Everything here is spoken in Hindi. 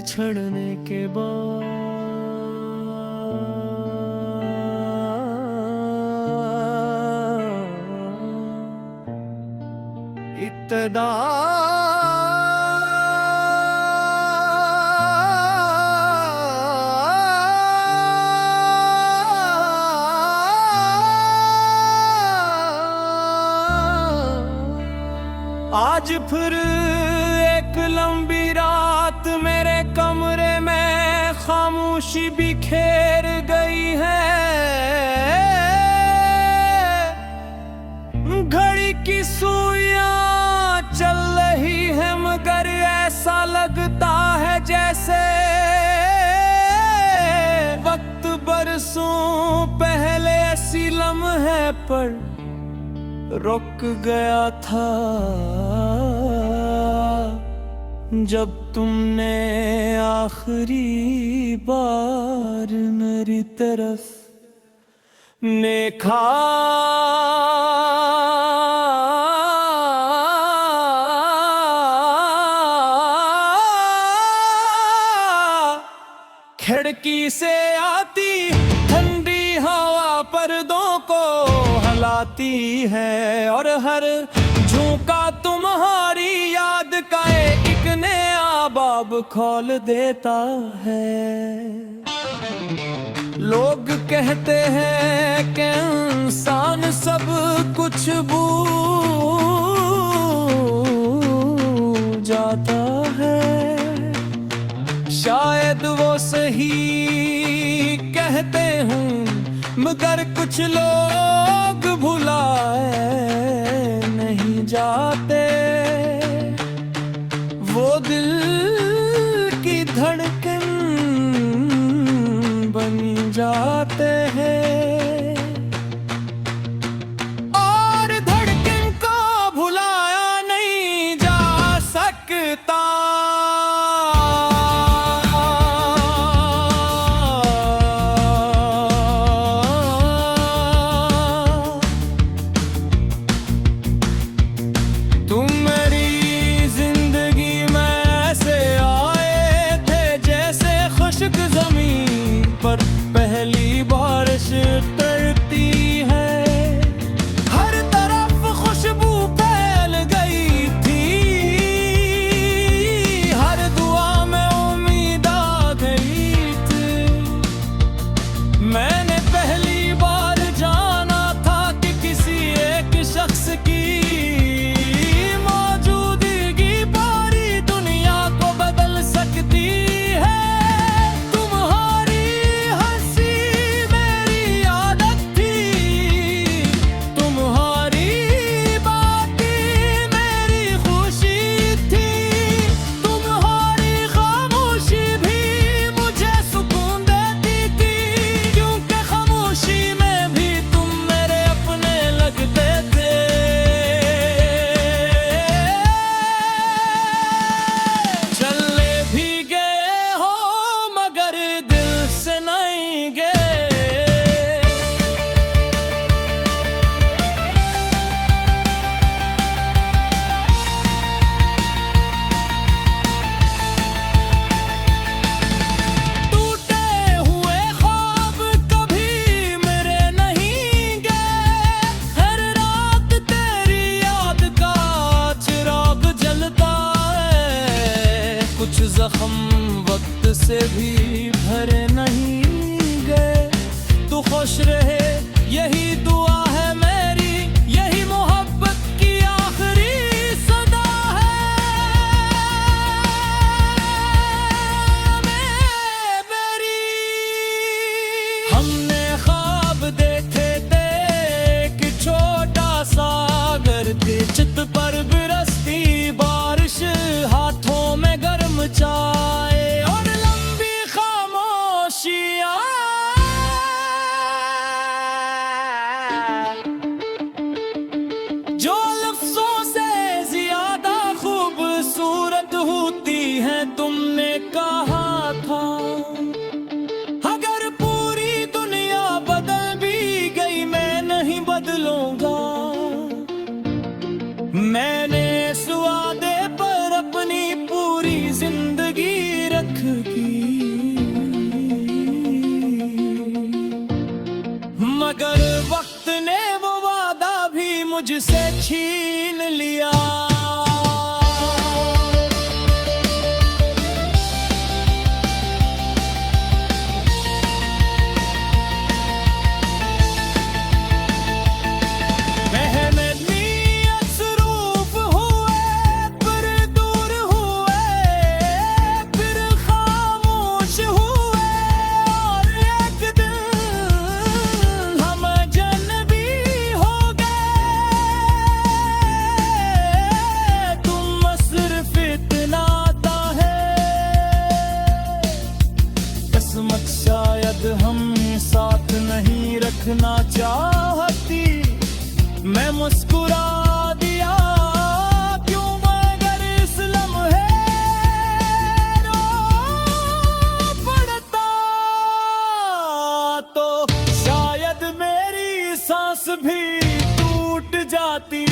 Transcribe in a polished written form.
छड़ने के बाद इब्तिदा आज फिर एक लंबी रात मेरे कमरे में खामोशी बिखेर गई है। घड़ी की सुइयां चल रही है मगर ऐसा लगता है जैसे वक्त बरसों पहले ऐसी लम्हे पर रुक गया था जब तुमने आखिरी बार मेरी तरफ देखा। खिड़की से आती ठंडी हवा पर्दों को हिलाती है और हर झोंका तुम्हारी याद का एक नया बाब खोल देता है। लोग कहते हैं कि इंसान सब कुछ भूल जाता है। शायद वो सही कहते हूँ मगर कुछ लोग भुलाए नहीं जाते। वो दिल की धड़कन बन जाते हैं और धड़कन को भुलाया नहीं जा सकता। पहली बारिश तरती है हर तरफ खुशबू फैल गई थी। हर दुआ में उम्मीद आ गई थी। मैंने पहली बार जाना था कि किसी एक शख्स की मौजूदगी पूरी दुनिया को बदल सकती है। कुछ जख्म वक्त से भी भरे नहीं गए। तू खुश रहे यही दुआ है मेरी, यही मोहब्बत की आखिरी सदा है मेरी। हमने ख्वाब देखे थे कि छोटा सा घर के चित पर बरसती बारिश, हाथों में गर्म चाय और लंबी खामोशियाँ। मगर वक्त ने वो वादा भी मुझसे छीन लिया। शायद हम साथ नहीं रखना चाहती, मैं मुस्कुरा दिया क्यों मगर इस लम्हे रो पड़ता तो शायद मेरी सांस भी टूट जाती।